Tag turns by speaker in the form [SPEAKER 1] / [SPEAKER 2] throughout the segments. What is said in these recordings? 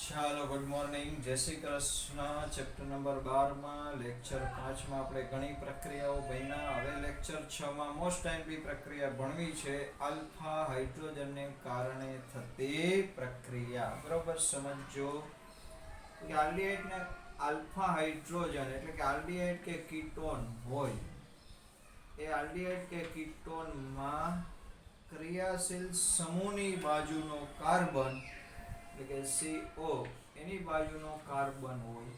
[SPEAKER 1] ચાલો good morning, જય Shri Krishna. Chapter number 12 માં લેક્ચર 5 માં આપણે ઘણી પ્રક્રિયાઓ ભણ્યા. હવે લેક્ચર 6 માં મોસ્ટ આઈમ્પી પ્રક્રિયા ભણવી છે, આલ્ફા હાઇડ્રોજનને કારણે થતી પ્રક્રિયા. બરોબર સમજો કે આલ્ડીહાઇડ ને આલ્ફા હાઇડ્રોજન એટલે કે આલ્ડીહાઇડ કે કીટોન હોય, એ આલ્ડીહાઇડ કે કીટોનમાં ક્રિયાશીલ સમૂહની બાજુનો કાર્બન એટલે કે CO એની બાજુનો કાર્બન હોય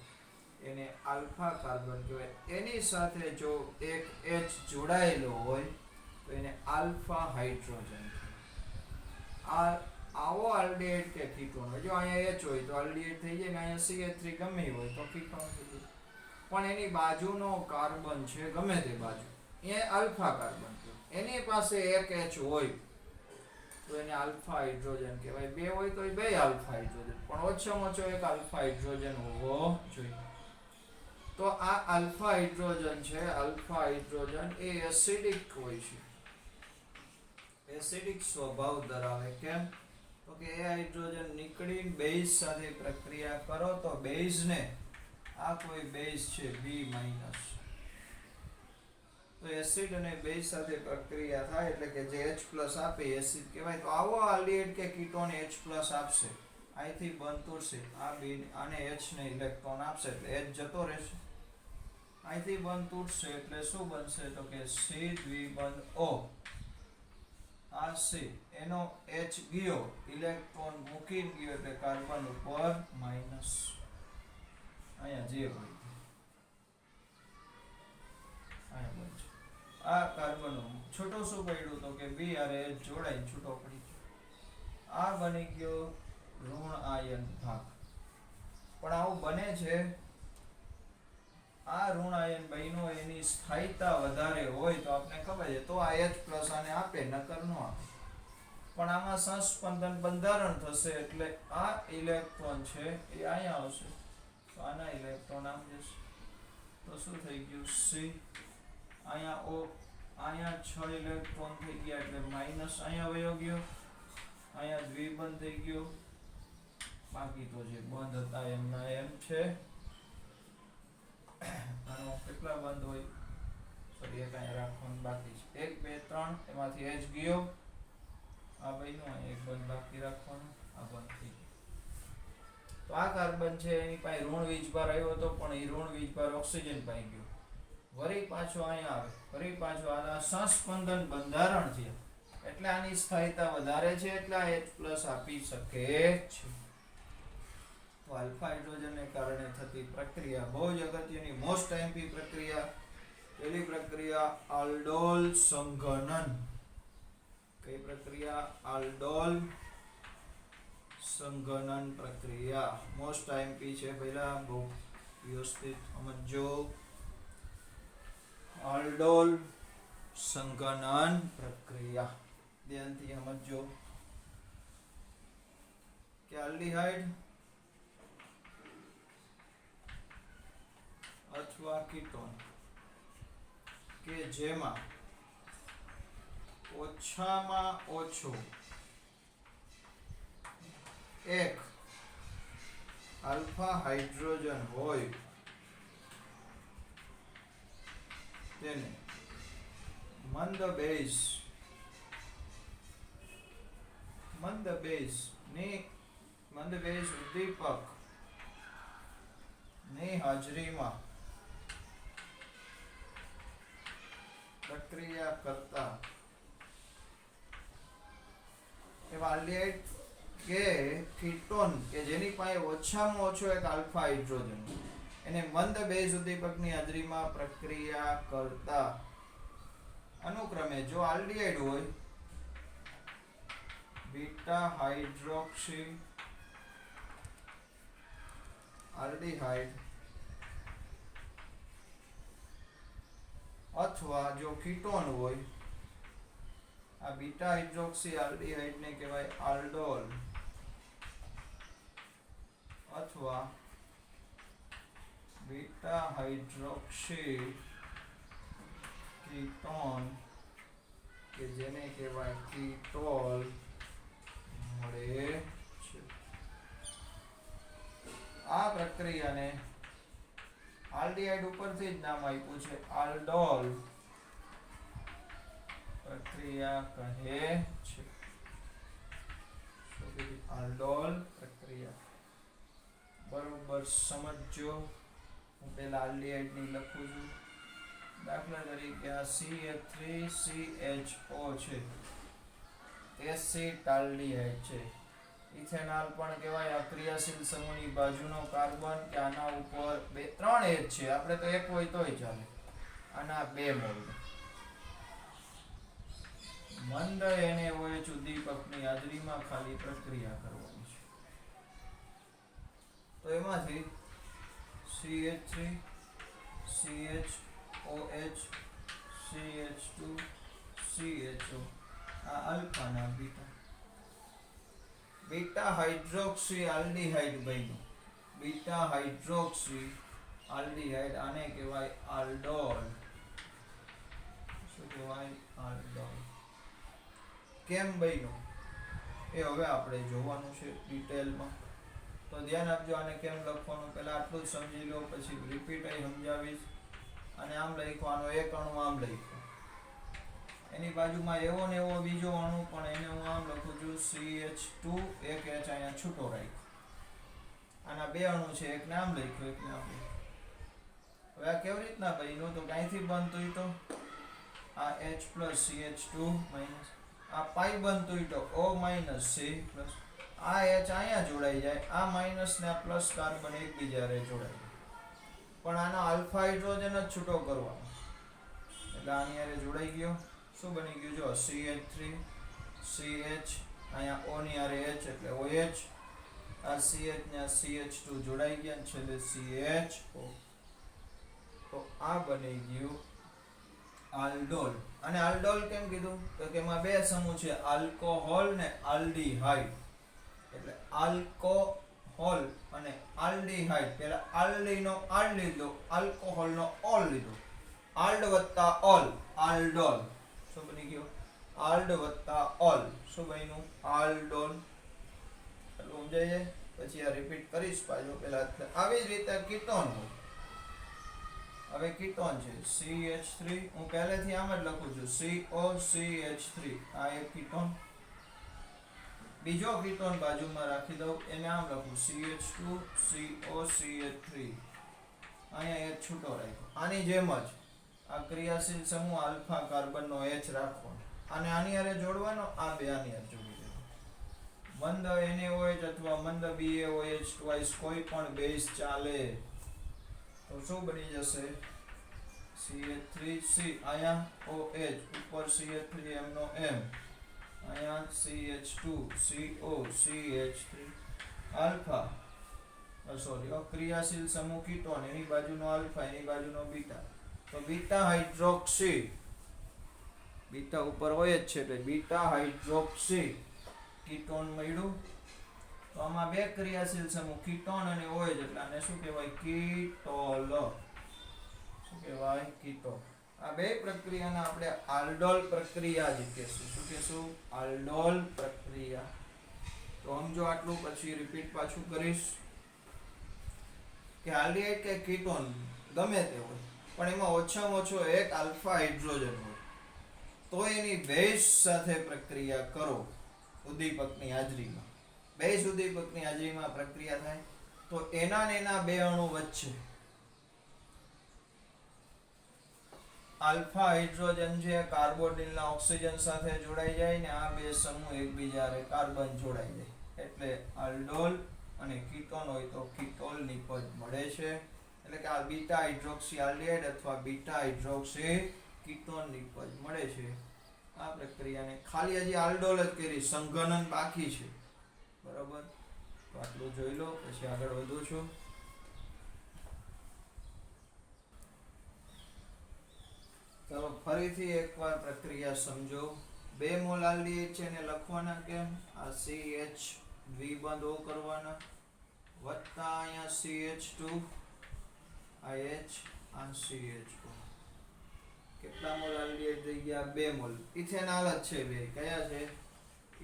[SPEAKER 1] એને આલ્ફા કાર્બન કહેવાય. એની સાથે જો એક H જોડાયેલો હોય તો એને આલ્ફા હાઇડ્રોજન. આવો આલ્ડીહાઇડ કે કીટોન હોય, જો અહીંયા H હોય તો આલ્ડીહાઇડ થઈ જાય ને અહીંયા CH3 ગમે હોય તો કીટોન થઈ જાય. પણ એની બાજુનો કાર્બન છે ગમે તે બાજુ, એ આલ્ફા કાર્બન કહેવાય. એની પાસે એક H હોય તો એને આલ્ફા હાઇડ્રોજન કહેવાય. બે હોય તો બે આલ્ફા હાઇડ્રોજન, પણ ઓછામાં ઓછો એક આલ્ફા હાઇડ્રોજન હોવો જોઈએ. તો આ આલ્ફા હાઇડ્રોજન છે, આલ્ફા હાઇડ્રોજન એ એસિડિક હોય છે, એસિડિક સ્વભાવ ધરાવે. કેમ તો કે એ હાઇડ્રોજન નીકળીને બેઝ સાથે પ્રક્રિયા કરો તો બેઝને, આ કોઈ બેઝ છે B-, તો એસિડ અને બેઝ સાથે પ્રક્રિયા થાય એટલે કે જે H+ આપે એસિડ કહેવાય. તો આવો આલ્ડીહાઇડ કે કીટોન H+ આપશે, અહીંથી બંધ તોડશે, આ B આને H ને ઇલેક્ટ્રોન આપશે એટલે H જતો રહેશે, અહીંથી બંધ તૂટશે એટલે શું બનશે તો કે C દ્વિબંધ O. આ C એનો H ગયો, ઇલેક્ટ્રોન મૂકીને ગયો એટલે કાર્બન ઉપર માઈનસ, અહીંયા જે હોય અહીંયા બનશે. આ કાર્બન છૂટો શું પડ્યું તો કે B આરે H જોડાઈને છૂટો પડી ગયો. આ બની ગયો ઋણ આયન ભાગ. પણ આવું બને છે, આ ઋણ આયન બન્યો એની સ્થાયીતા વધારે હોય તો આપણે ખબર છે તો આ H+ આને આપે, નકર નો આપે. પણ આમાં સંસ્પંદન બંધારણ થશે એટલે આ ઇલેક્ટ્રોન છે એ અહીંયા આવશે, તો આના ઇલેક્ટ્રોન આમ જશે તો શું થઈ ગયું C, અહીંયા O, અહીંયા 6 ઇલેક્ટ્રોન થઈ ગયા એટલે માઈનસ અહીંયા વયો ગયો, અહીંયા દ્વિબંધ થઈ ગયો, બાકી તો જે બંધ હતા એમના એમ છે. આનો કેટલા બંધ હોય, સોરી એક અહીંયા રાખવાનું બાકી છે, 1 2 3, એમાંથી H ગયો, આ બન્યું, અહીંયા એક બંધ બાકી રાખવાનું, આ બંધ થઈ ગયું. તો આ કાર્બન છે એની પાસે ઋણ વીજભાર આવ્યો હતો પણ એ ઋણ વીજભાર ઓક્સિજન પાઈ ગયો, વળી પાછો અહીંયા આવે, વળી પાછો આ સંસ્પંદન બંધારણ છે એટલે આની સ્થાયીતા વધારે છે એટલે આ H+ આપી શકે છે. તો આલ્ફા હાઇડ્રોજનને કારણે થતી પ્રક્રિયા બહુ જ અગત્યની મોસ્ટ આઈમ્પી પ્રક્રિયા. પહેલી પ્રક્રિયા આલ્ડોલ સંઘનન. કઈ પ્રક્રિયા? આલ્ડોલ સંઘનન પ્રક્રિયા. મોસ્ટ આઈમ્પી છે, પહેલા બહુ વ્યવસ્થિત સમજો. આલ્ડોલ સંઘનન પ્રક્રિયા ધ્યાનથી સમજો કે આલ્ડીહાઇડ અથવા કીટોન કે જેમાં ઓછામાં ઓછો એક આલ્ફા હાઇડ્રોજન હોય તેને મંદ બેઝ ઉદ્દીપક ની હાજરીમાં પ્રક્રિયા કરતા એવા આલ્ડીહાઇડ કે કીટોન કે જેની પાસે ઓછામાં ઓછો એક આલ્ફા હાઇડ્રોજન એને મંદ બેઝ ઉદ્દીપકની હાજરીમાં પ્રક્રિયા કરતા અનુક્રમે જો આલ્ડીહાઇડ હોય બીટા હાઇડ્રોક્સી આલ્ડીહાઇડ અથવા જો કીટોન હોય આ બીટા હાઇડ્રોક્સી આલ્ડીહાઇડ ને કહેવાય આલ્ડોલ અથવા બીટા હાઇડ્રોક્સી કીટોન કે જેને કહેવાય કીટોલ મળે છે. પ્રક્રિયાને આલ્ડીહાઇડ ઉપરથી જ નામ આપ્યું છે આલ્ડોલ પ્રક્રિયા કહે છે. આલ્ડોલ પ્રક્રિયા બરોબર સમજો. હું પેલા આલ્ડીહાઇડ ની લખું છું. દાખલા તરીકે આ CH3CHO છે, એસિટાલ્ડીહાઇડ છે. ઇથેનોલ પણ કહેવાય. આ ક્રિયાશીલ સમૂહની બાજુનો કાર્બન કે આના ઉપર 3 H છે. આપણે તો એક હોય તોય ચાલે. આના 2 મોલ. મંદ NaOH ઉદ્દીપકની હાજરીમાં ખાલી પ્રક્રિયા કરવાની છે. તો એમાંથી CH3 CHOH CH2 CHO આ આલ્ફા ના બીટા હાઇડ્રોક્સી આલ્ડીહાઇડ બન્યું. બીટા હાઇડ્રોક્સી આલ્ડીહાઇડ આને કહેવાય આલ્ડોલ. શું કહેવાય? આલ્ડોલ. કેમ બન્યું એ હવે આપણે જોવાનું છે ડિટેલમાં. તો ધ્યાન આપજો. આને કેમ લખવાનું પહેલા આટલું જ સમજી લો, પછી રિપીટ સમજાવીશ. અને આમ લખવાનો, એક અણુ આમ લખ્યો, એની બાજુમાં એવો ને એવો બીજો અણુ પણ એને હું આમ લખું છું CH2, એક H અહીંયા છૂટો રાખ્યો. આના 2 અણુ છે, એકને આમ લખ્યો, એકને આમ લખ્યો. હવે આ કેવી રીતના બન્યું? તો ક્યાંથી બનતું? તો આ H પ્લસ CH2 માઇનસ આ પાઈ બનતું તો O માઇનસ C પ્લસ આ H અહીંયા જોડાઈ જાય, આ માઇનસ ને આ પ્લસ કાર્બન એકબીજા રે જોડાઈ જાય. પણ આનો આલ્ફા હાઇડ્રોજન જ છૂટો કરવાનો, એટલે આની હારે જોડાઈ ગયો. શું બની ગયું? જો CH3 CH અહીંયા O ની હારે H એટલે OH, આ CH ને આ CH2 જોડાઈ ગયા ને છેલ્લે CHO. તો આ બની ગયું આલ્ડોલ. અને આલ્ડોલ કેમ કીધું? તો કે એમાં 2 સમૂહ છે, આલ્કોહોલ ને આલ્ડીહાઇડ. એટલે આલ્કોહોલ અને આલ્ડીહાઇડ. પેલા આલ્ડી નો આલ્ડ લીધો, આલ્કોહોલ નો ઓલ લીધો. આલ્ડ વત્તા ઓલ આલ્ડોલ. શું બની ગયો? આલ્ડ વત્તા ઓલ. શું બન્યું? આલ્ડોલ. એટલું સમજાય છે? પછી આ રિપીટ કરીશ પાછો. પેલા આવી જ રીતે કીટોન હોય. હવે કીટોન છે CH3, હું પહેલેથી આમ જ લખું છું COCH3. આ એક કીટોન. બીજો કીટોન બાજુમાં રાખી દઉં, એને આમ લખું CH2 COCH3. અહીંયા એક છૂટો રાખ્યો. આની જેમ જ આ ક્રિયાશીલ સમૂહ આલ્ફા કાર્બનનો H રાખવાનો, અને આની હારે જોડવાનો, આ 2 આની હારે જોડી દેવાનો. મંદ NaOH અથવા મંદ BaOH ટ્વાઇસ કોઈ પણ બેઝ ચાલે. તો શું બની જશે? CH3C અહીંયા OH ઉપર CH3 M નો M, અહીંયા CH2 CO CH3 alpha. Sorry, ક્રિયાશીલ સમૂહ કીટોન, એની બાજુનો આલ્ફા, એની બાજુનો બીટા. તો બીટા હાઇડ્રોક્સી, બીટા ઉપર હોય જ છે એટલે બીટા હાઇડ્રોક્સી કીટોન મળ્યું. તો આમાં 2 ક્રિયાશીલ સમૂહ કીટોન અને OH એટલે આને શું કહેવાય? કીટોલ. શું કહેવાય? કીટોલ. આ 2 પ્રક્રિયાને આપણે આલ્ડોલ પ્રક્રિયા જ કહેશું. શું કહેશું? આલ્ડોલ પ્રક્રિયા. તો સમજો આટલું, પછી રિપીટ પાછું કરીશ કે આલ્ડીહાઇડ કે કીટોન ગમે તે હોય, પણ એમાં ઓછામાં ઓછો એક આલ્ફા હાઇડ્રોજન હોય, તો એની બેઝ સાથે પ્રક્રિયા કરો ઉદ્દીપકની હાજરીમાં. બેઝ ઉદ્દીપકની હાજરીમાં પ્રક્રિયા થાય તો એના ને એના 2 અણુ વચ્ચે આલ્ફા હાઇડ્રોજન છે કાર્બોનિલના ઓક્સિજન સાથે જોડાઈ જાય ને આ 2 સમૂહ એકબીજા હારે કાર્બન જોડાઈ જાય, એટલે આલ્ડોલ. અને કીટોન હોય તો કીટોલ નિપજ મળે છે. એટલે કે આ બીટા હાઇડ્રોક્સી આલ્ડીહાઇડ અથવા બીટા હાઇડ્રોક્સી કીટોન નિપજ મળે છે. આ પ્રક્રિયાને ખાલી હજી આલ્ડોલ જ કરી, સંઘનન બાકી છે. બરાબર? તો આટલું જોઈ લો, પછી આગળ વધું છું. ચાલો ફરીથી એકવાર પ્રક્રિયા સમજો. 2 મોલ આલ્ડીહાઇડ છે એને લખવાના કેમ? આ CH દ્વિબંધ O કરવાના, વત્તા અહીંયા CH2 આ H આ CHO. કેટલા મોલ આલ્ડીહાઇડ થઈ ગયા? 2 મોલ. ઇથેનોલ જ છે. 2 કયા છે?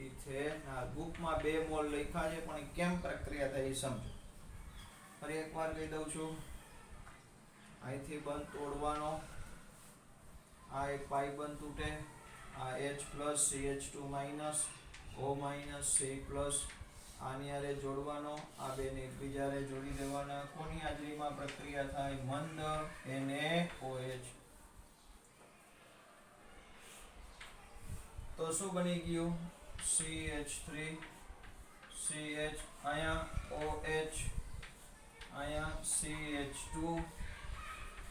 [SPEAKER 1] ઇથેનોલ. બુકમાં 2 મોલ લખ્યા છે, પણ કેમ પ્રક્રિયા થઈ સમજો. ફરી એકવાર કહી દઉં છું, અહીંથી બંધ તોડવાનો, આ એક પાઈ બંધ તૂટે, આ H plus CH2 minus O minus C plus આની હારે જોડવાનો, આ બેને એકબીજા હારે જોડી દેવાના. કોની હાજરીમાં પ્રક્રિયા થાય? મંદ NaOH. તો શું બની ગયું? CH3 CH, અહીંયા OH, અહીંયા CH2,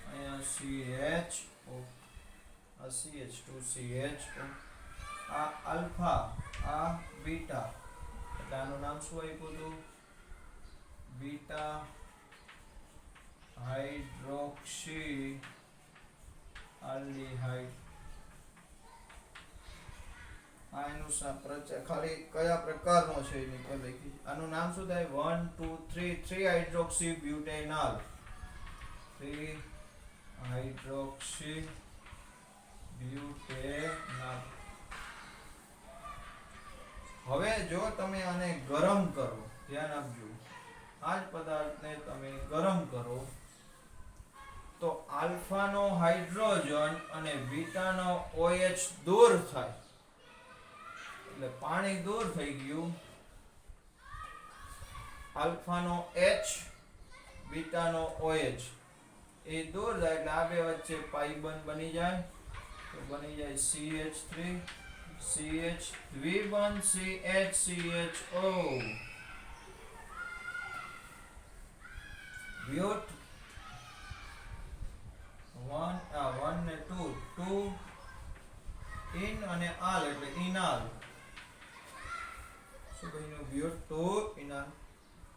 [SPEAKER 1] અહીંયા CHO, આ CH2 CHO, આ આલ્ફા, આ બીટા, એટલે આનું નામ શું આપ્યું હતું? Beta hydroxy aldehyde. આ એનું ખાલી કયા પ્રકારનો છે એની પર લખી. આનું નામ શું થાય? 1 2 3 3 હાઇડ્રોક્સી બ્યુટેનોલ, 3 હાઇડ્રોક્સી બ્યુટેનોલ. હવે જો તમે આને ગરમ કરો, ધ્યાન આપજો, આ જ પદાર્થને તમે ગરમ કરો તો આલ્ફાનો હાઇડ્રોજન અને બીટાનો OH દૂર થાય, એટલે પાણી દૂર થઈ ગયું. આલ્ફાનો H, બીટાનો OH એ દૂર જાય એટલે આ બે વચ્ચે પાઈ બંધ બની જાય, તો બની જાય CH3 CH દ્વિબંધ CH CHO બ્યુટ 1 ને 2 ઇન અને આલ એટલે ઇનાલ. શું બન્યું? બ્યુટ 2 ઇનાલ.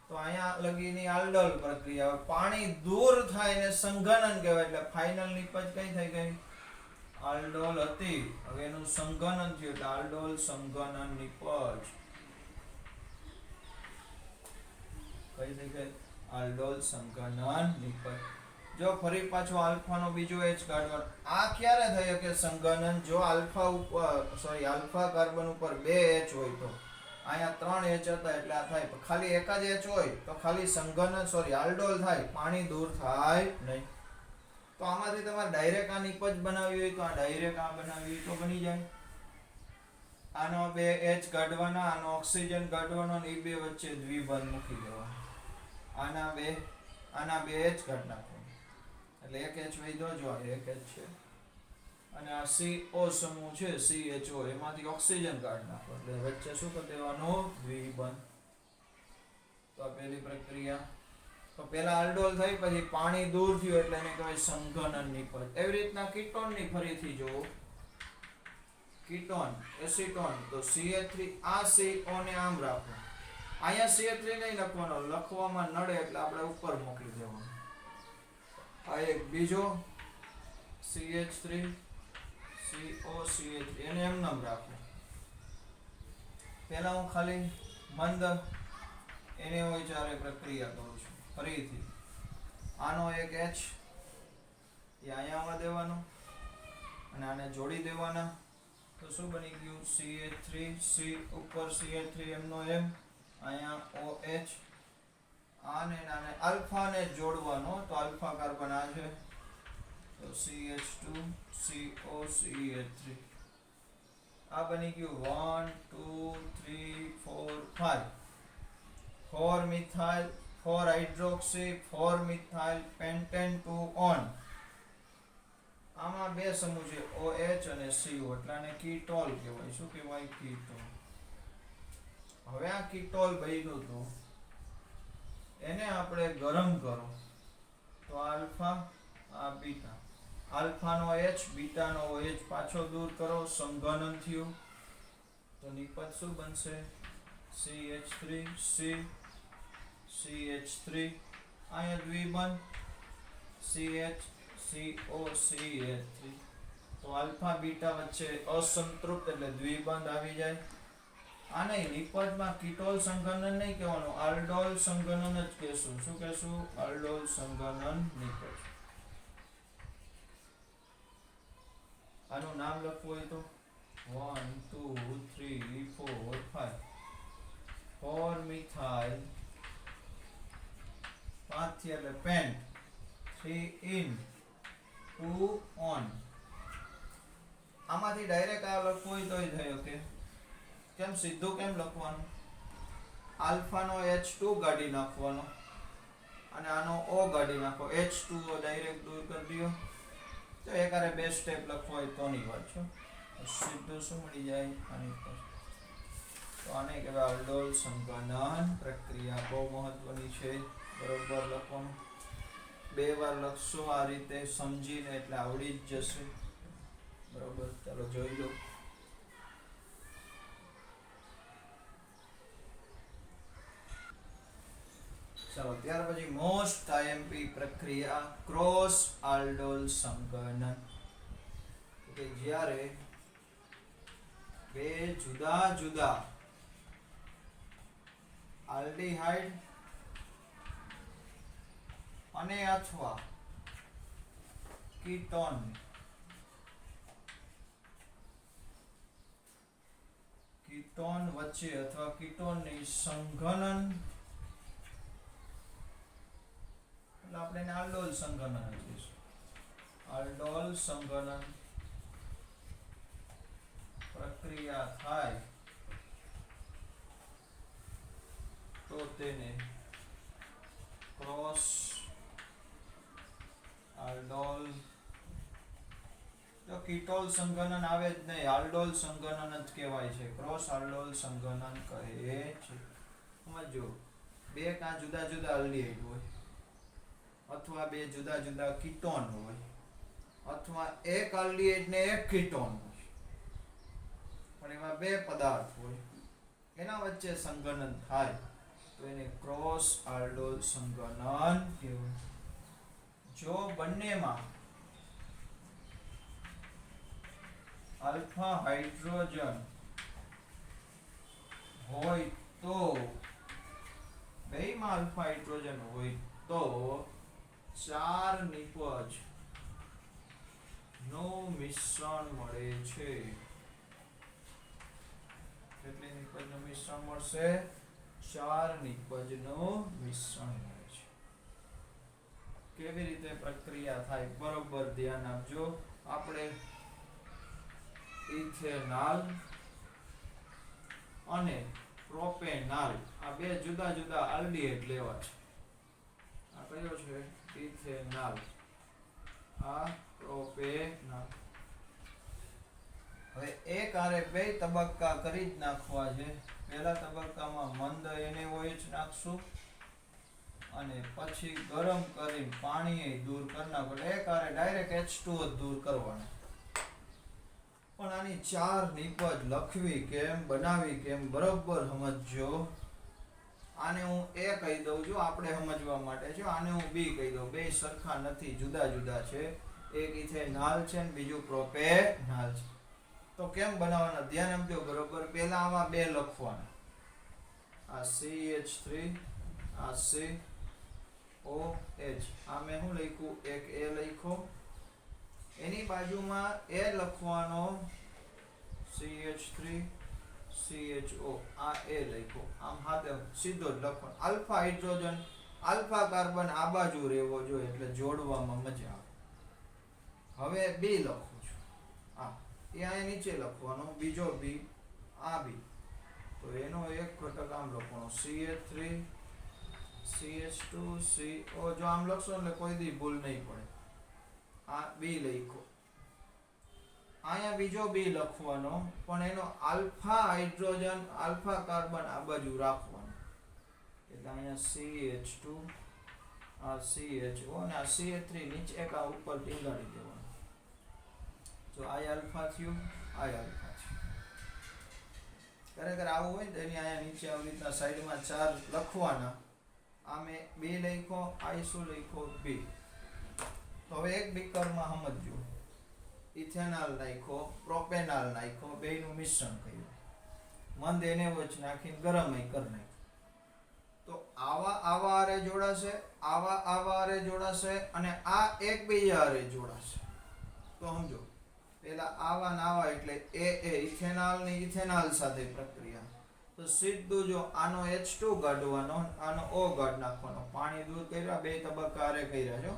[SPEAKER 1] તો અહીંયા લગીની આલ્ડોલ પ્રક્રિયા, પાણી દૂર થાય ને સંઘનન કહેવાય, એટલે ફાઇનલ નિપજ કઈ થઈ ગઈ? આલ્ડોલ હતી. હવે એનું સંઘનન થયું એટલે આલ્ડોલ સંઘનન નિપજ કઈ થઈ ગઈ? આલ્ડોલ સંઘનન નિપજ. જો ફરી પાછો આલ્ફાનો બીજો H કાઢવાનો, આ ક્યારે થાય કે સંઘનન? જો આલ્ફા કાર્બન ઉપર 2 H હોય તો અહીંયા 3 H હતા એટલે આ થાય. ખાલી એક જ H હોય તો ખાલી સંઘનન આલ્ડોલ થાય, પાણી દૂર થાય નહીં. તો આમાંથી તમારે ડાયરેક્ટ આ નિપજ બનાવવી હોય તો આ ડાયરેક્ટ આ બનાવવી હોય તો બની જાય. આનો 2 H કાઢવાના, આનો ઓક્સિજન કાઢવાનો અને એ બે વચ્ચે દ્વિબંધ મૂકી દેવાનો. આના બે H કાઢ નાખો એટલે એક H વધ્યો, જો એક H છે, અને આ CO સમૂહ છે CHO, એમાંથી ઓક્સિજન કાઢ નાખો એટલે વચ્ચે શું કરી દેવાનું? દ્વિબંધ. તો આ પહેલી પ્રક્રિયા. તો પહેલા આલ્ડોલ થઈ, પછી પાણી દૂર થયું એટલે એને કહેવાય સંઘનન નિપજ. એવી રીતના કીટોન ની ફરીથી જો, કીટોન એસીટોન, તો CH3, આ CO ને આમ રાખો, અહીંયા CH3 નહીં લખવાનો, લખવામાં નડે એટલે આપણે ઉપર મોકલી દેવાનું. આ એક બીજો CH3 CO CH3, એને એમ નામ રાખો. પહેલા હું ખાલી મંદ એને હોય ચારે પ્રક્રિયા કરું છું. ફરીથી આનો એક H એ અહીંયામાં દેવાનો અને આને જોડી દેવાના, તો શું બની ગયું? CH3 C ઉપર CH3 એમનો એમ, અહીંયા OH, આને આલ્ફાને જોડવાનો, તો આલ્ફા કાર્બન આ છે તો CH2 CO CH3. આ બની ગયું 1 2 3 4 5 4 methyl 4 hydroxy 4 methyl pentane 2 on. આમાં બે સમૂહ છે OH અને CO, એટલે આને કીટોલ કહેવાય. શું કહેવાય? કીટોલ. હવે આ કીટોલ બન્યું હતું એને આપણે ગરમ કરો તો આલ્ફા, આ બીટા, આલ્ફાનો H, બીટાનો OH પાછો દૂર કરો, સંઘનન થયું તો નિપજ શું બનશે? CH3 C CH3, અહીંયા દ્વિબંધ CH CO CH3. તો આલ્ફા બીટા વચ્ચે અસંતૃપ્ત એટલે દ્વિબંધ આવી જાય. આ નહીં, નિપજમાં કીટોલ સંઘનન નહીં કહેવાનું, આલ્ડોલ સંઘનન જ કહેશું. શું કહેશું? આલ્ડોલ સંઘનન નિપજ. આનું નામ લખવું હોય તો 1 2 3 4 5 4 મિથાઇલ 5 થી એટલે પેન્ટ, 3 in, 2 on. આમાંથી ડાયરેક્ટ આ લખવું હોય તોય થઈ શકે. કેમ સીધું કેમ લખવાનું? આલ્ફાનો H2 કાઢી નાખવાનો અને આનો O કાઢી નાખો. H2O ડાયરેક્ટ દૂર કરી દો. તો એકારે બે સ્ટેપ લખવો હોય તોની વાત છે. સીધું શું મળી જાય આની પર. તો આને કહેવાય આલ્ડોલ સંઘનન પ્રક્રિયા. બહુ મહત્વની છે. બરોબર લખવાનું. બે વાર લખશો આ રીતે સમજીને એટલે આવડી જ જશે. બરોબર, ચાલો જોઈ લો. ચાલો ત્યાર પછી મોસ્ટ આઈએમપી પ્રક્રિયા ક્રોસ આલ્ડોલ સંઘનન. કે જ્યારે બે જુદા જુદા આલ્ડીહાઇડ અને અથવા કીટોન વચ્ચે અથવા કીટોનની સંઘનન, એટલે આપણે એને આલ્ડોલ સંઘનન કહીશું. આલ્ડોલ સંઘનન પ્રક્રિયા થાય તો તેને ક્રોસ આલ્ડોલ, તો કીટોલ સંઘનન આવે જ નહીં, આલ્ડોલ સંઘનન જ કહેવાય છે. ક્રોસ આલ્ડોલ સંઘનન કહે છે. સમજો, બે કાં જુદા જુદા આલ્ડીહાઇડ હોય અથવા બે જુદા જુદા કીટોન હોય અથવા એક આલ્ડીહાઇડ ને એક કીટોન હોય, પણ એમાં બે પદાર્થ હોય, એના વચ્ચે સંઘનન થાય તો એને ક્રોસ આલ્ડોલ સંઘનન કહેવાય. જો બંનેમાં આલ્ફા હાઇડ્રોજન હોય તો, બેયમાં આલ્ફા હાઇડ્રોજન હોય તો 4 નિપજ નું મિશ્રણ મળે છે. કેટલી નિપજ નું મિશ્રણ મળશે? 4 નિપજ નું મિશ્રણ મળે છે. કેવી રીતે પ્રક્રિયા થાય બરોબર ધ્યાન આપજો. આપણે ઇથેનોલ અને પ્રોપેનોલ આ બે જુદા જુદા આલ્ડીહાઇડ લેવા છે. આ કયો છે? ઇથેનોલ, આ પ્રોપેનોલ. હવે એક આરે બે તબક્કા કરી જ નાખવા છે. પહેલા તબક્કામાં મંદ NaOH નાખશું અને પછી ગરમ કરીને પાણી દૂર કરી નાખો. એક આરે ડાયરેક્ટ H2O દૂર કરવાનો. પણ આની 4 નિપજ લખવી કેમ, બનાવી કેમ, બરોબર સમજજો. આને હું A કહી દઉં છું આપણે સમજવા માટે છે. આને હું B કહી દઉં. બે સરખા નથી, જુદા જુદા છે. એક ઇથેનોલ છે ને બીજું પ્રોપેનોલ છે. તો કેમ બનાવવાના ધ્યાન આપજો. બરોબર, પહેલા આમાં બે લખવાના. આ CH3, આ COH. આ મેં શું લખ્યું? એક A લખ્યો. એની બાજુમાં A લખવાનો, CH3 CHO. આ A લખ્યો. આમ હાથે સીધો જ લખવાનો. આલ્ફા હાઇડ્રોજન, આલ્ફા કાર્બન આ બાજુ રહેવો જોઈએ એટલે જોડવામાં મજા આવે. હવે B લખું છું. આ એ અહીં નીચે લખવાનો, બીજો B, આ B. તો એનો એક ઘટક આમ લખવાનો, CH3 CH2 CO. જો આમ લખશો એટલે કોઈ દી ભૂલ નહીં પડે. આ B લખ્યો. અહીંયા બીજો B લખવાનો, પણ એનો આલ્ફા હાઇડ્રોજન, આલ્ફા કાર્બન આ બાજુ રાખવાનો. એટલે અહીંયા CH2, આ CHO અને આ CH3 નીચે એક આ ઉપર ટીંગાડી દેવાનો. તો આ આલ્ફા થયું, આ આલ્ફા થયું. ખરેખર આવું હોય તો એની અહીંયા નીચે આવી રીતના સાઈડમાં 4 લખવાના. આ મેં 2 લખ્યો, આ શું લખ્યો? B. તો હવે એક બીકરમાં સમજજો. ઇથેનોલ નાખ્યો, પ્રોપેનોલ નાખ્યો, બેયનું મિશ્રણ કર્યું. મંદ NaOH નાખીને ગરમ કરી નાખ્યું. તો આવા આરે જોડાશે, આવા આરે જોડાશે અને આ એકબીજા હારે જોડાશે. તો સમજો, પેલા આવા ને આવા એટલે એ ઇથેનોલ ની ઇથેનોલ સાથે પ્રક્રિયા. તો તો સીધું જો આનો H2 કાઢવાનો, આનો O કાઢ નાખવાનો. પાણી દૂર કર્યા, બે તબક્કા આરે કર્યા છો,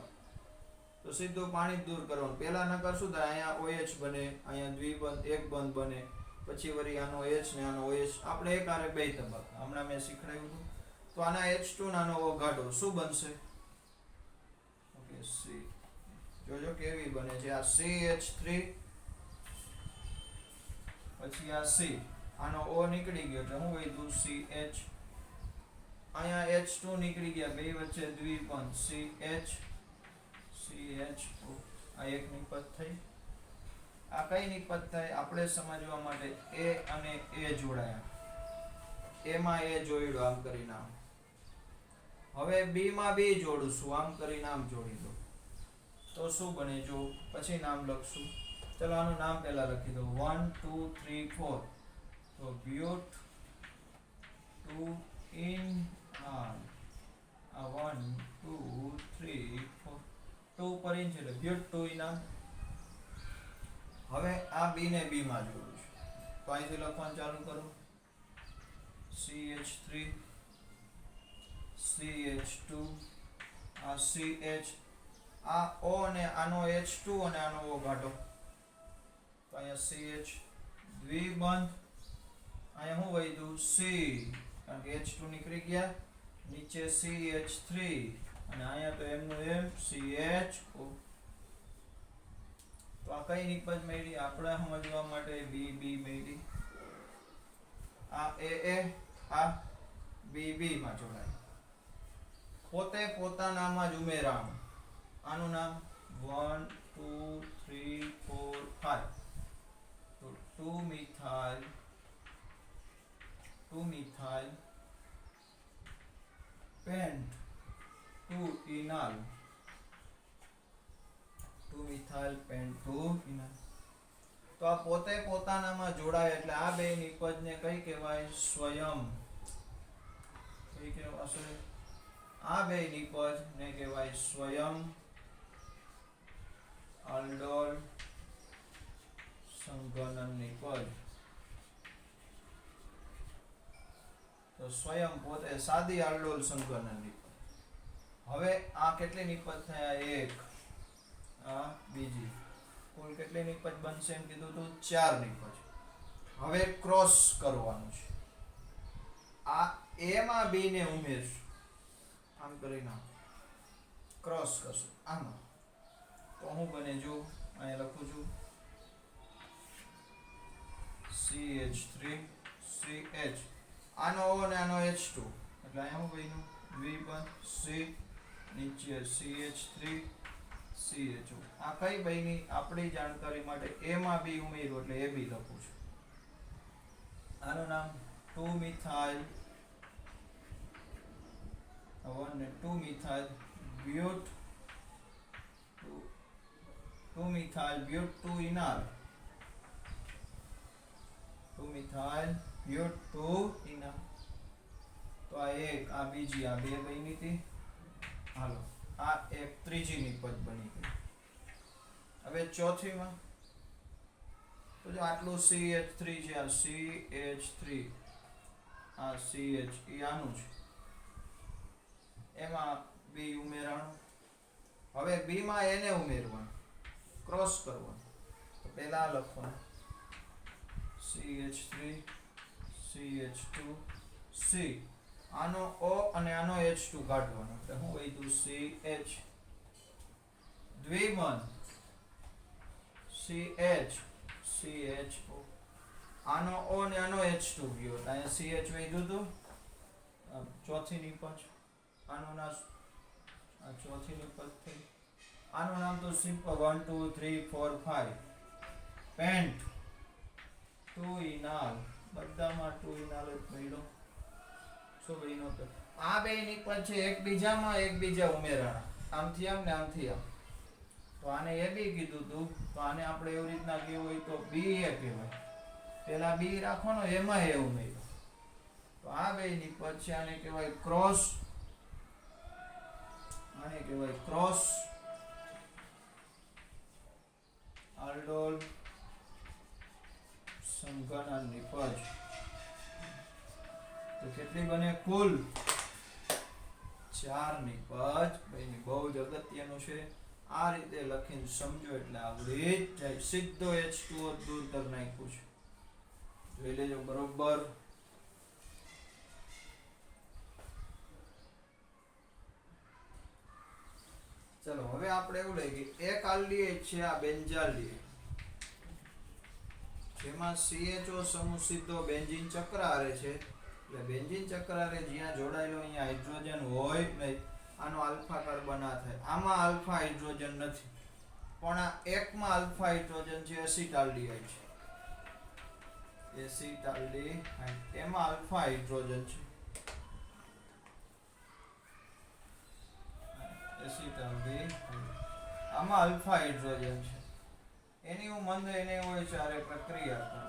[SPEAKER 1] તો સીધું પાણી જ દૂર કરવાનું. પહેલા નકર શું થાય, અહીંયા OH બને, અહીંયા દ્વિબંધ એક બંધ બને, પછી વળી આનો H ને આનો OH, આપણે એક આરે બે તબક્કા હમણાં મેં શીખવાડ્યું હતું. તો આના H2 ને આનો O કાઢો, શું બનશે? Okay, C. જોજો કેવી બને છે. આ CH3, પછી આ C, આનો O નીકળી ગયો એટલે હું વધ્યું CH, અહીંયા H2 નીકળી ગયા, બે વચ્ચે દ્વિબંધ CH, આ એક નિપજ થઈ. આ કઈ નિપજ થાય આપણે સમજવા માટે A અને A જોડાયા, એમાં A જોડ્યો આમ કરી નામ. હવે B માં B જોડું, આમ કરી નામ જોડી દો, તો શું બને જો પછી નામ લખશું. ચલો આનું નામ પહેલા લખી દો, 1 2 3 4. તો બ્યુટ ટુ ઇન આ 1 2 3 4, 2 પર ઇન છે એટલે બ્યુટ ટુ ઇન આ. હવે આ B ને B માં જોડું છું, તો અહીંથી લખવાનું ચાલુ કરો, CH3, CH2, આ CH, આ O ને આનો H2 અને આનો O કાઢો, તો અહીંયા CH દ્વિબંધ, અહીંયા હું વધ્યું C, કારણ કે H2 નીકળી ગયા, નીચે CH3 અને અહીંયા તો એમનું એમ CHO. તો આ કઈ નિપજ મળી આપણે સમજવા માટે? BB મળી. આ AA, આ BB માં જોડાય, પોતે પોતાનામાં જ ઉમેરાણ. આનું નામ 1 2 3 4 5. તો 2 મિથાઇલ પેન્ટ 2 ઇનાલ, 2 મિથાઇલ પેન્ટ 2 ઇનાલ. તો આ પોતે પોતાનામાં જોડાય એટલે આ બે નિપજને કઈ કહેવાય? સ્વયં. કઈ કહેવાશે? આ બે નિપજ ને કહેવાય સ્વયં અલ્ડોલ સંઘનન નિપજ. તો સ્વયં પોતે સાદી અલ્ડોલ સંઘનન નિપજ. હવે આ કેટલી નિપજ થયા? એક, આ બીજી. કુલ કેટલી નિપજ બનશે એમ કીધું તો 4 નિપજ. હવે ક્રોસ કરવાનું છે. આ A માં B ને ઉમેરશું, આમ કરી નાખ, ક્રોસ કરશું આમાં, તો હું બને જો અહીંયા લખું છું CH3 CH, આનો O ને આનો H2 એટલે અહીંયા હું બન્યું દ્વિબંધ C, નીચે CH3 CHO. આ કઈ બની આપણી જાણકારી માટે? A માં B ઉમેર્યું એટલે AB લખું છું. આનું નામ 2 મિથાઇલ 2 મિથાઇલ બ્યુટ 2 મિથાઇલ બ્યુટ 2 ઇનાલ, 2 મિથાઇલ બ્યુટ 2 ઇનાલ. તો આ એક, આ બીજી, આ બે બની હતી. હાલો આ એક ત્રીજી નિપજ બની ગઈ. હવે ચોથીમાં તો જો આટલું CH3 છે, આ CH3, આ CH એ આનું છે, એમાં B ઉમેરાણું. હવે B માં એને ઉમેરવાનું, ક્રોસ કરવાનું. તો પહેલા લખવાનું CH3 CH2 C, આનો O અને આનો H2 કાઢવાનો એટલે હું વધ્યું CH દ્વિબંધ CH CHO, આનો O ને આનો H2 ગયો એટલે અહીંયા CH વધ્યું હતું. ચોથી નિપજ, આનું નામ આ ચોથી નિપજ થઈ. આનું નામ તો સિમ્પલ 1 2 3 4 5 પેન્ટ 2 ઇનાલ, બધામાં 2 ઇનાલ જ મળ્યો. શું બન્યો? તો આ બે નિપજ છે એકબીજામાં એકબીજા ઉમેરાણા, આમથી આમ ને આમથી આમ. તો આને AB કીધું તું, તો આને આપણે એવી રીતના કહેવું હોય તો BA કહેવાય. પેલા B રાખવાનો, એમાં એ ઉમેર્યો. તો આ બે નિપજ છે, આને કહેવાય ક્રોસ, આને કહેવાય ક્રોસ અલ્ડોલ સંઘનન નિપજ. કુલ 4 નિપજ બની. બહુ જ અગત્યનું છે. આ રીતે લખીને સમજો એટલે આવડી જાય. સીધો H2O દૂર કરી નાખ્યું છે. જોઈ લેજો બરોબર. ચલો હવે આપણે એવું લઈએ કે એક આલ્ડીહાઇડ છે આ બેન્ઝાલ્ડીહાઇડ, જેમાં CHO સમૂહ સીધો બેન્ઝીન ચક્ર આરે છે. એટલે બેન્ઝીન ચક્ર આરે જ્યાં જોડાયેલો અહીંયા હાઇડ્રોજન હોય નહીં, આનો આલ્ફા કાર્બન આ થાય. આમાં આલ્ફા હાઇડ્રોજન નથી, પણ આ એકમાં આલ્ફા હાઇડ્રોજન છે, એસિટાલ્ડીહાઇડ છે. એસિટાલ્ડીહાઇડ એમાં આલ્ફા હાઇડ્રોજન છે. આમાં આલ્ફા હાઇડ્રોજન છે. એની હું મંદ એને હોય ચારે પ્રક્રિયા કરો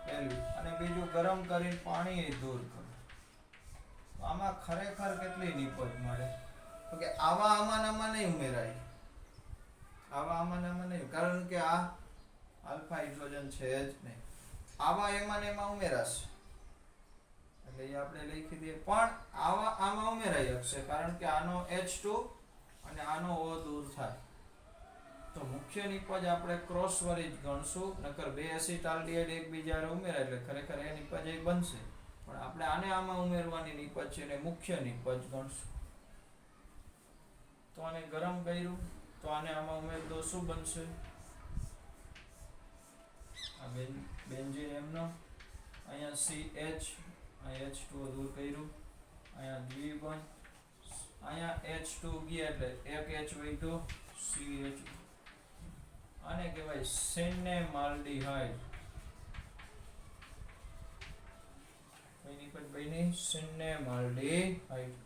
[SPEAKER 1] પહેલું, અને બીજું ગરમ કરીને પાણી દૂર કરો. આમાં ખરેખર કેટલી નિપજ મળે? તો કે આવા આમાં નહીં ઉમેરાય. આમાં નહીં, કારણ કે આ આલ્ફા હાઇડ્રોજન છે જ નહીં. આવા એમાં ને એમાં ઉમેરાશે એટલે એ આપણે લખી દઈએ. પણ આમાં ઉમેરાઈ શકશે, કારણ કે આનો H2 અને આનો O દૂર થાય. તો મુખ્ય નિપજ આપણે ક્રોસ વળી જ ગણશું, નકર બે એસિટાલ્ડીહાઇડ એકબીજા ઉમેરાય એટલે ખરેખર એ નિપજ એ બનશે. પણ આપણે આને આમાં ઉમેરવાની નિપજ છે ને મુખ્ય નિપજ ગણશું. તો આને ગરમ કર્યું તો આને આમાં ઉમેર દો, શું બનશે? આ બેન્ઝીન એમનો, અહીંયા CH, અહીંયા H2O દૂર કર્યું, અહીંયા દ્વિબંધ, અહીંયા H2 ગયા એટલે એક H વધ્યો, CH. આને કહેવાય સિનેમાલ્ડીહાઇડ. એની પર બની સિનેમાલ્ડીહાઇડ.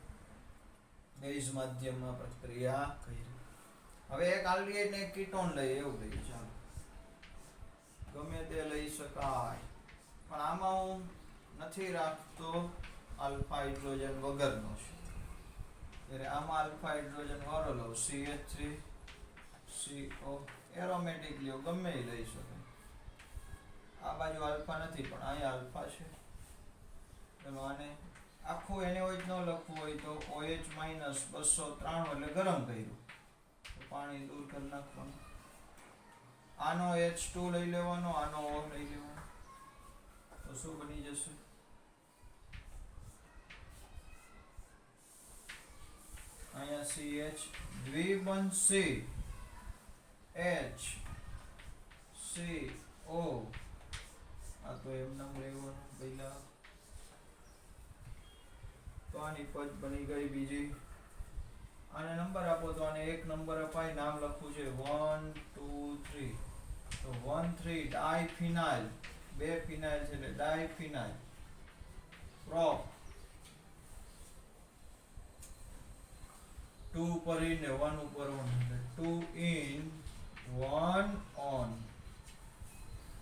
[SPEAKER 1] બેઝ માધ્યમમાં પ્રક્રિયા કરી. હવે એક આલ્ડીહાઇડ ને એક કીટોન લઈએ, એવું લઈએ. ચાલો ગમે તે લઈ શકાય, પણ આમાં હું નથી રાખતો આલ્ફા હાઇડ્રોજન વગરનો છે. ત્યારે આમાં આલ્ફા હાઇડ્રોજન વાળો લઉં, CH3CO. એરોમેટિક લ્યો, ગમે એ લઈ શકે. આ બાજુ આલ્ફા નથી, પણ અહીંયા આલ્ફા છે. ચલો આને આખું એને હોય ન લખવું હોય તો OH- 293 એટલે ગરમ કર્યું, પાણી દૂર કરી નાખવાનું. આનો H2 લઈ લેવાનો, આનો O લઈ લેવાનો, તો શું બની જશે? અહીંયા CH દ્વિબંધ C H CO. આ તો એમ નામ લેવાનું પહેલા. તો આની પદ બની ગઈ બીજી. આને નંબર આપો તો આને એક નંબર અપાય, નામ લખવું છે 1 2 3. તો 1 3 ડાયફિનાઇલ, બે ફિનાઇલ છે એટલે ડાયફિનાઇલ. પ્રોપ 2 પર ઇન ને 1 ઉપર ઓન, 2 in 1 on.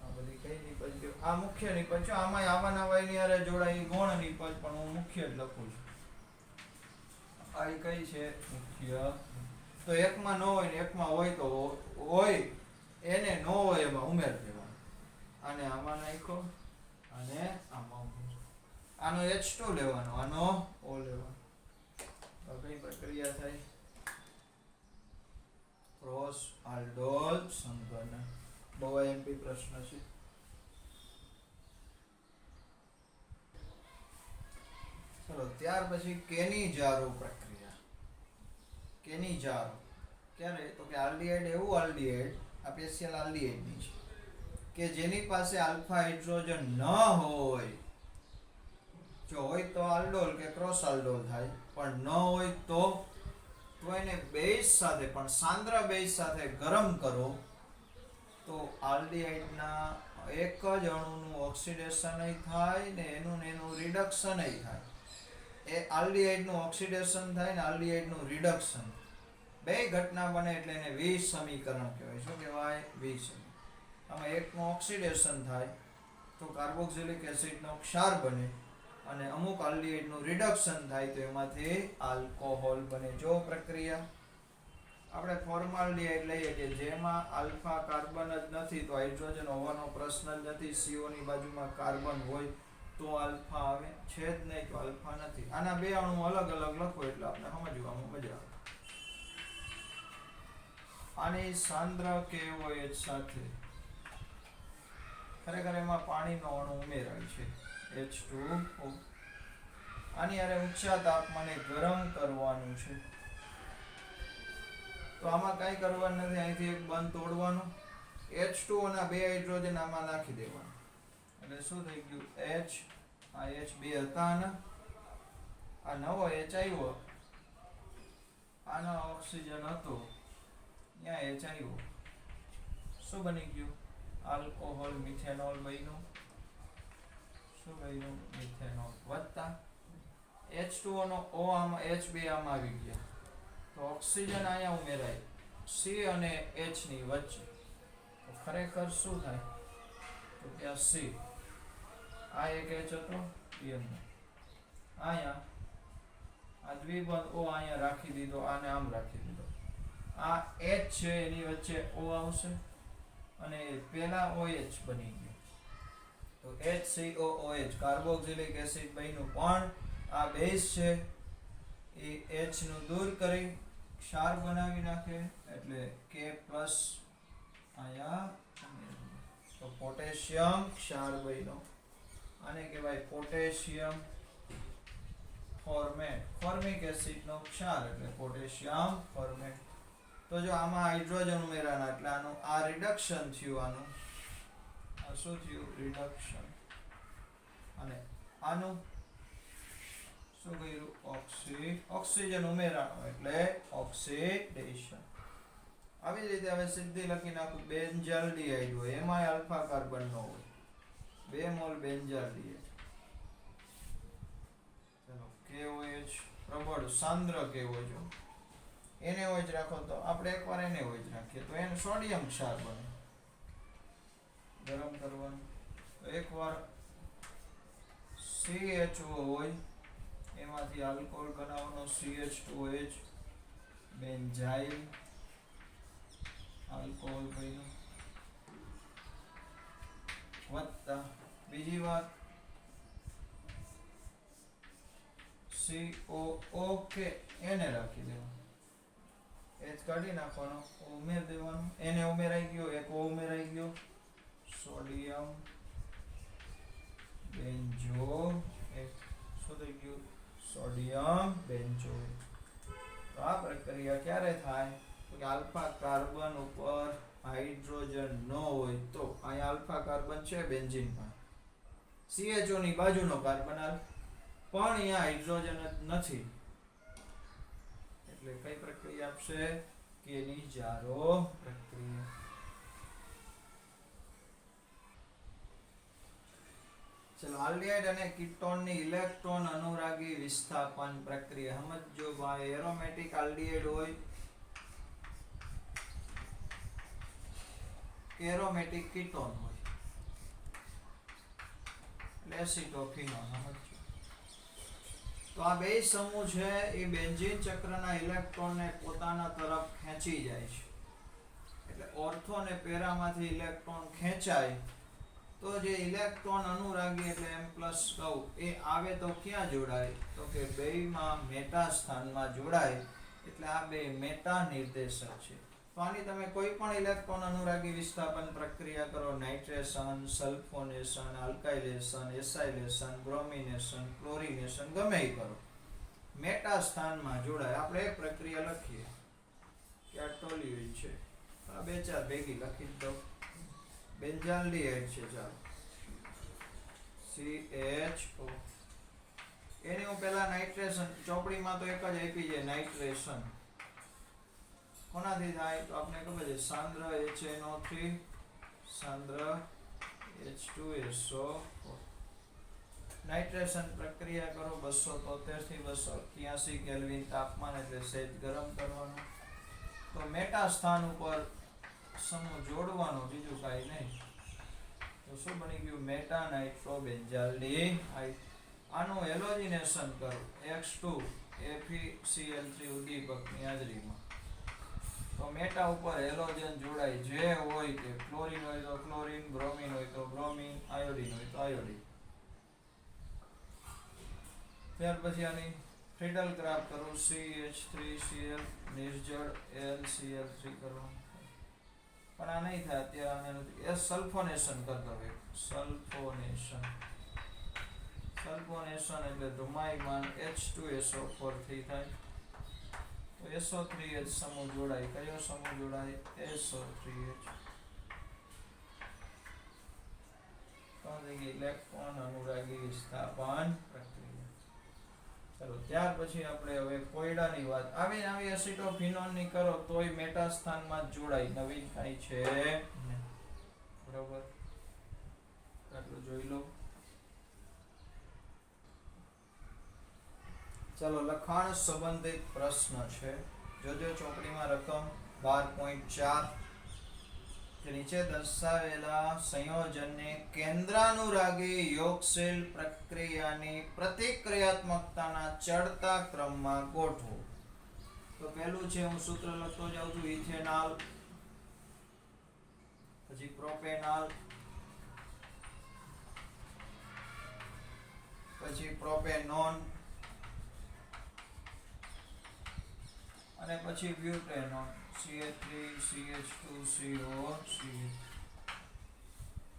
[SPEAKER 1] આ બધી કઈ નિપજ ગયો? આ મુખ્ય નિપજ છે. આમાં આવા નવા ની હારે જોડાઈ ગૌણ નિપજ, પણ હું મુખ્ય જ લખું છું. આ કઈ છે? મુખ્ય. તો એકમાં ન હોય ને એકમાં હોય તો હોય, એને ન હોય એમાં ઉમેર દેવાનો. આને આમાં નાખો, અને આમાં ઉમેર. આનો H2 લેવાનો, આનો O લેવાનો. તો કઈ પ્રક્રિયા થાય? ક્રોસ આલ્ડોલ સંકલન. બહુ એમપી પ્રશ્ન છે. ચલો ત્યાર પછી કેનિજારો પ્રક્રિયા. કેનિજારો ક્યારે? તો કે આલ્ડીહાઇડ એવું આલ્ડીહાઇડ, આ સ્પેશિયલ આલ્ડીહાઇડ ની છે કે જેની પાસે આલ્ફા હાઇડ્રોજન ન હોય. જો હોય તો આલ્ડોલ કે ક્રોસ આલ્ડોલ થાય, પણ ન હોય તો એને બેઝ સાથે, પણ સાંદ્ર બેઝ સાથે ગરમ કરો તો આલ્ડીહાઇડના એક જ અણુનું ઓક્સિડેશન થાય ને એનું રિડક્શન થાય. એ આલ્ડીહાઇડનું ઓક્સિડેશન થાય ને આલ્ડીહાઇડનું રિડક્શન, બે ઘટના બને એટલે એને વિસમીકરણ કહેવાય. શું કહેવાય? વિસમીકરણ. આમાં એકનું ઓક્સિડેશન થાય તો કાર્બોક્સિલિક એસિડનો ક્ષાર બને, અને અમુક આલ્ડીહાઇડનું રિડક્શન થાય તો એમાંથી આલ્કોહોલ બને. જો પ્રક્રિયા આપણે ફોર્માલ્ડીહાઇડ લઈએ કે જેમાં આલ્ફા કાર્બન જ નથી, તો હાઇડ્રોજન હોવાનો પ્રશ્ન જ નથી. CO ની બાજુમાં કાર્બન હોય તો આલ્ફા આવે, છે જ નહીં તો આલ્ફા નથી. આના બે અણુ અલગ અલગ લખો એટલે આપણે સમજવામાં મજા આવે. આની સાંદ્ર KOH સાથે ખરેખર એમાં પાણીનો અણુ ઉમેરાય છે H2O. આની હારે ઊંચા તાપમાને ગરમ કરવાનું છે. તો આમાં કઈ કરવાનું નથી, અહીંથી એક બંધ તોડવાનું, H2O ના બે હાઇડ્રોજન આમાં નાખી દેવાનું એટલે શું થઈ ગયું H, આ H બે હતા ને આ નવો H આવ્યો, આનો ઓક્સિજન હતો ત્યાં H આવ્યો, શું બની ગયું આલ્કોહોલ મિથેનોલ બન્યું. શું બન્યું મિથેનોલ વત્તા H2O નો O આમાં H2 આમાં આવી ગયા તો ઓક્સિજન અહીંયા ઉમેરાય C અને H ની વચ્ચે. તો ખરેખર શું થાય તો કે આ C આ એક H હતો અહીંયા આ દ્વિબંધ O અહીંયા રાખી દીધો, આને આમ રાખી દીધો, આ H છે એની વચ્ચે O આવશે અને પેલા OH બની ગયું તો HCOOH કાર્બોક્સિલિક એસિડ બન્યું. પણ આ બેઝ છે એ H નું દૂર કરી ક્ષાર બનાવી નાખે એટલે K+ અહીંયા તો પોટેશિયમ ક્ષાર બન્યો. આને કહેવાય પોટેશિયમ ફોર્મેટ, ફોર્મિક એસિડ નો ક્ષાર એટલે પોટેશિયમ ફોર્મેટ. તો જો આમાં હાઇડ્રોજન ઉમેરાના એટલે આનું આ રિડક્શન થયું, આનું આ શું થયું રિડક્શન, અને આનું શું કર્યું ઓક્સિજન ઉમેરાનો એટલે ઓક્સિડેશન. આવી જ રીતે હવે સીધી લખી નાખું બેન્ઝાલ્ડિહાઇડ હોય એમાં આલ્ફા કાર્બન નો હોય 2 મોલ બેન્ઝાલ્ડિહાઇડ. ચલો KOH પ્રબળ સાંદ્ર KOH એને હોય જ રાખો તો આપણે એકવાર એને હોય જ રાખીએ તો એને સોડિયમ ક્ષાર બને. ગરમ કરવાનું તો એકવાર CHO હોય એમાંથી આલ્કોહોલ બનાવવાનો CH2OH બેન્ઝાઇલ આલ્કોહોલ બન્યું વત્તા બીજી વાત COOK એને રાખી દેવાનું, H કાઢી નાખવાનો, ઉમેર દેવાનું, એને ઉમેરાઈ ગયો, એક O ઉમેરાઈ ગયો સોડિયમ બેન્ઝોએટ. શું થઈ ગયું સોડિયમ બેન્ઝોએટ. તો આ પ્રક્રિયા ક્યારે થાય તો કે આલ્ફા કાર્બન ઉપર હાઇડ્રોજન ન હોય તો અહીંયા આલ્ફા કાર્બન છે બેન્ઝીનમાં, CHO ની બાજુનો કાર્બન પણ અહીંયા હાઇડ્રોજન જ નથી એટલે કઈ પ્રક્રિયા આપશે કે ની જારો પ્રક્રિયા. ચલો આલ્ડિહાઇડ અને કીટોન ની ઇલેક્ટ્રોન અનુરાગી વિસ્થાપન પ્રક્રિયા સમજો ભાઈ. એરોમેટિક આલ્ડિહાઇડ હોય, એરોમેટિક કીટોન હોય એટલે એસિટોફિનોન સમજો. તો આ બે સમૂહ છે એ બેન્ઝીન ચક્રના ઇલેક્ટ્રોનને પોતાના તરફ ખેંચી જાય છે એટલે ઓર્થો અને પેરામાંથી ઇલેક્ટ્રોન ખેંચાય તો જે ઇલેક્ટ્રોન અનુરાગી એટલે M+ કહું એ આવે તો ક્યાં જોડાય તો કે બેયમાં મેટા સ્થાનમાં જોડાય એટલે આ બે મેટા નિર્દેશક છે. તો આની તમે કોઈ પણ ઇલેક્ટ્રોન અનુરાગી વિસ્થાપન પ્રક્રિયા કરો, nitration, સલ્ફોનેશન, alkylation, acylation, bromination, chlorination ગમે એ કરો મેટા સ્થાનમાં જોડાય. આપણે એક પ્રક્રિયા લખીએ કે આ ટોલ્યુઇડ છે, આ બે ચાર ભેગી લખી દો. બેન્ઝાલ્ડિહાઇડ છે ચાલો CHO એની હું પહેલા નાઇટ્રેશન ચોપડીમાં તો એક જ આપી છે નાઇટ્રેશન કોનાથી થાય તો આપણે ખબર છે સાંદ્ર HNO3 સાંદ્ર H2SO4. નાઇટ્રેશન પ્રક્રિયા કરો 273 થી 281 કેલ્વિન તાપમાન એટલે સહેજ ગરમ કરવાનું. તો મેટા સ્થાન ઉપર સમૂહ જોડવાનો, બીજું કાંઈ નહીં. તો શું બની ગયું મેટા નાઇટ્રોબેન્ઝાલ્ડિહાઇડ. આનું હેલોજિનેશન કરો X2 FeCl3 ઉદ્દીપકની હાજરીમાં. તો મેટા ઉપર હેલોજન જોડાય જે હોય તે, ક્લોરીન હોય તો ક્લોરીન, બ્રોમિન હોય તો બ્રોમિન, આયોડિન હોય તો આયોડિન. ત્યાર પછી આની ફ્રીડલ ગ્રાફ કરો CH3Cl નિર્જળ LCl3 કરો પણ આ નહીં થાય અત્યારે આને નથી એ સલ્ફોનેશન કરતો હોય સલ્ફોનેશન એટલે ધ્રુમાયમાન H2SO4 થી થાય તો SO3H સમૂહ જોડાય કયો સમૂહ જોડાય SO3H તો ઇલેક્ટ્રોન અનુરાગી વિસ્થાપન પ્રક્રિયા ચલો ત્યાર પછી આપણે હવે કોયડાની વાત આવી એસિટોફિનોન ની કરો તોય મેટા સ્થાનમાં જ જોડાય નવીન કાંઈ છે બરોબર આટલું જોઈ લો ચલો લખાણ સંબંધિત પ્રશ્ન છે જોજો ચોપડીમાં રકમ 12.4 કે નીચે દર્શાવેલા સંયોજનને કેન્દ્રાનુરાગી યોગશીલ પ્રક્રિયાની પ્રતિક્રિયાત્મકતાના ચડતા ક્રમમાં ગોઠવો તો પહેલું છે હું સૂત્ર લખતો જાઉં છું ઇથેનોલ પછી પ્રોપેનોલ પછી પ્રોપેનોન અને પછી બ્યુટેનોન CH3CH2CO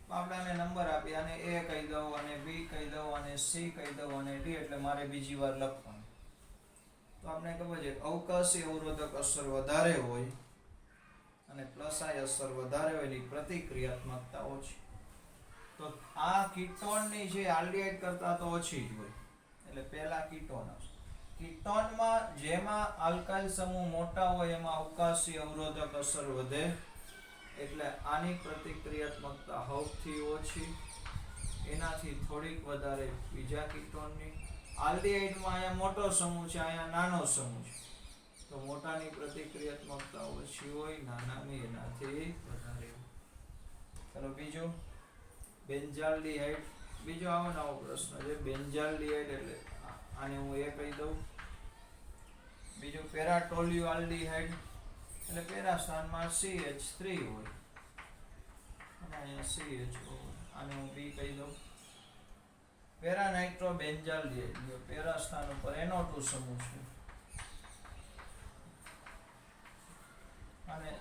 [SPEAKER 1] આપણે આને નંબર આપી અને A કહી દઉં અને B કહી દઉં અને C કહી દઉં અને D એટલે મારે બીજી વાર લખવાનું તો આપણે ખબર છે અવકાશી અવરોધક અસર વધારે હોય અને પ્લસ આઈ અસર વધારે હોય ની પ્રતિક્રિયાત્મકતા ઓછી તો આ કીટોનની જે આલ્ડિહાઇડ કરતા તો ઓછી જ હોય એટલે પહેલા કીટોન આવશે કીટોનમાં જેમાં આલ્કાઇલ સમૂહ મોટા હોય એમાં અવકાશી અવરોધક અસર વધે એટલે આની પ્રતિક્રિયાત્મકતા સૌથી ઓછી એનાથી થોડીક વધારે બીજા કીટોનની આલ્ડિહાઇડમાં અહીંયા મોટો સમૂહ છે અહીંયા નાનો સમૂહ છે તો મોટાની પ્રતિક્રિયાત્મકતા ઓછી હોય નાનાની એનાથી વધારે ચલો બીજું બેન્ઝાલ્ડિહાઇડ બીજો આવો નવો પ્રશ્ન છે બેન્ઝાલ્ડિહાઇડ એટલે આને હું એ કહી દઉં બીજું પેરાટોલ્યુઆલ્ડિહાઇડ એટલે પેરા સ્થાનમાં CH3 હોય અને અહીંયા CHO આને હું B કહી દઉં પેરાનાઇટ્રોબેન્ઝાલ્ડિહાઇડ પેરા સ્થાન ઉપર NO2 સમૂહ છે અને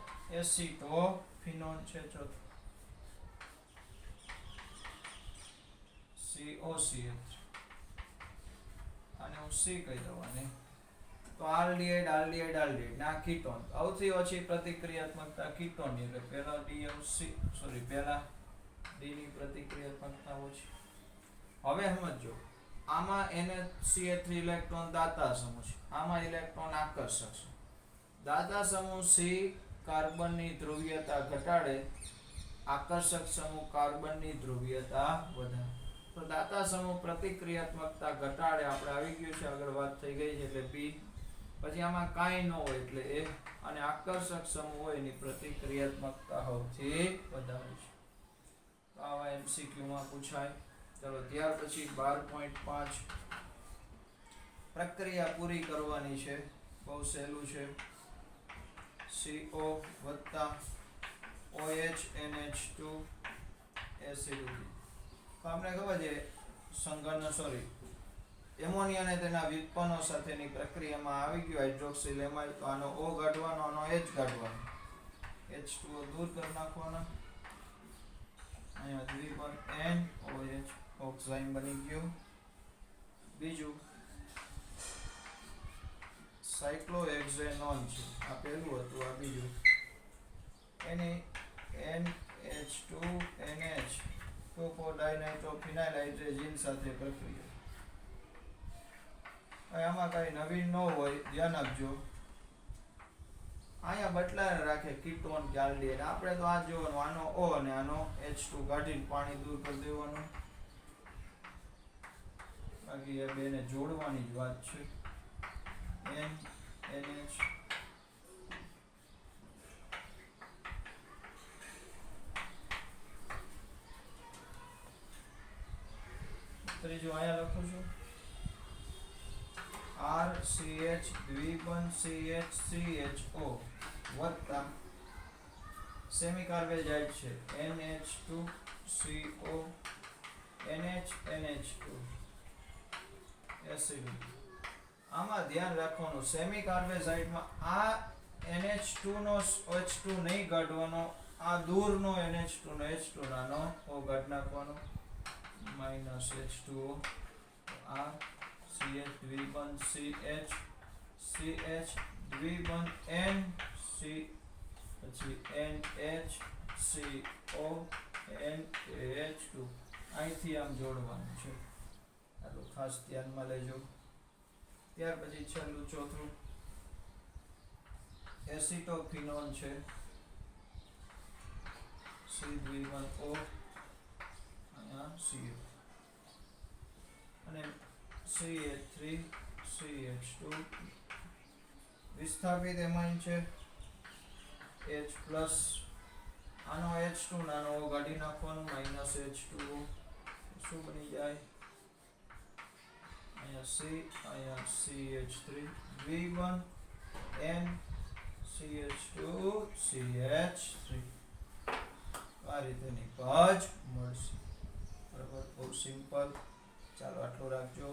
[SPEAKER 1] એસિટોફિનોન છે ચોથું COCH આને હું C કહી દઉં અને તો આલ્ડિહાઇડ ના કીટોન સૌથી ઓછી પ્રતિક્રિયાત્મકતા કીટોનની એટલે પહેલા પહેલા D ની પ્રતિક્રિયાત્મકતા ઓછી હવે સમજો આમાં NH3 ઇલેક્ટ્રોન દાતા સમૂહ છે આમાં ઇલેક્ટ્રોન આકર્ષક છે દાતા સમૂહ C કાર્બનની ધ્રુવીયતા ઘટાડે આકર્ષક સમૂહ કાર્બનની ધ્રુવીયતા વધારે તો દાતા સમૂહ પ્રતિક્રિયાત્મકતા ઘટાડે આપણે આવી ગયું છે આગળ વાત થઈ ગઈ છે એટલે B પછી આમાં કાંઈ ન હોય એટલે A અને આકર્ષક સમૂહ હોય એની પ્રતિક્રિયાત્મકતા સૌથી વધારે છે તો આવા MCQ માં પૂછાય ચલો ત્યાર પછી 12.5 પ્રક્રિયા પૂરી કરવાની છે બહુ સહેલું છે CO વત્તા OH NH2 એસિડ તો આપણે ખબર છે એમોનિયાને તેના વ્યુત્પન્નો સાથેની પ્રક્રિયામાં આવી ગયું હાઇડ્રોક્સિલ એમાઇડ તો આનો O કાઢવાનો આનો H કાઢવાનો H2O દૂર કરી નાખવાના અહીંયા દ્વિબંધ NOH ઓક્સાઇન બની ગયું બીજું સાયક્લોહેક્ઝેનોન છે આ પહેલું હતું આ બીજું એની NH2NH 2,4-diNitroPhenylhydrazine સાથે પ્રક્રિયા આમાં કઈ નવીન ન હોય ધ્યાન આપજો અહીંયા બદલાને રાખે કીટોન કે આલ્ડિહાઇડ આપણે તો આ જોવાનું આનો O અને આનો H2 કાઢીને પાણી દૂર કરી દેવાનું બાકી એ બેને જોડવાની જ વાત છે NH ત્રીજું અહીંયા લખું છું RCH દ્વિબંધ CH3HO વત્તા સેમિકાર્બેજાઇડ છે NH2CO NH NH2 એસિડિટી. આમાં ધ્યાન રાખવાનું, સેમી કાર્બેઝાઇડમાં આ NH2 નો H2 નહીં કાઢવાનો, આ દૂરનો NH2 નો H2 નાનો ઓ કાઢ નાખવાનો, -H2O. આ CH દ્વિબંધ CH, CH દ્વિબંધ N, C પછી NH CO NaH2. અહીંથી આમ જોડવાનું છે, આટલું ખાસ ધ્યાનમાં લેજો. ત્યાર પછી છેલ્લું ચોથું એસિટોફિનોન છે, C દ્વિબંધ O, અહીંયા CO અને CH3 CH2. વિસ્થાપિત એમાઇન છે H+, આનો H2 નાનો O કાઢી નાખવાનો, -H2O. શું બની જાય? અહીંયા C, અહીંયા CH3 દ્વિબંધ N CH2 CH3. આ રીતે નિપજ મળશે. બરાબર, બહુ સિમ્પલ. ચાલો આટલું રાખજો.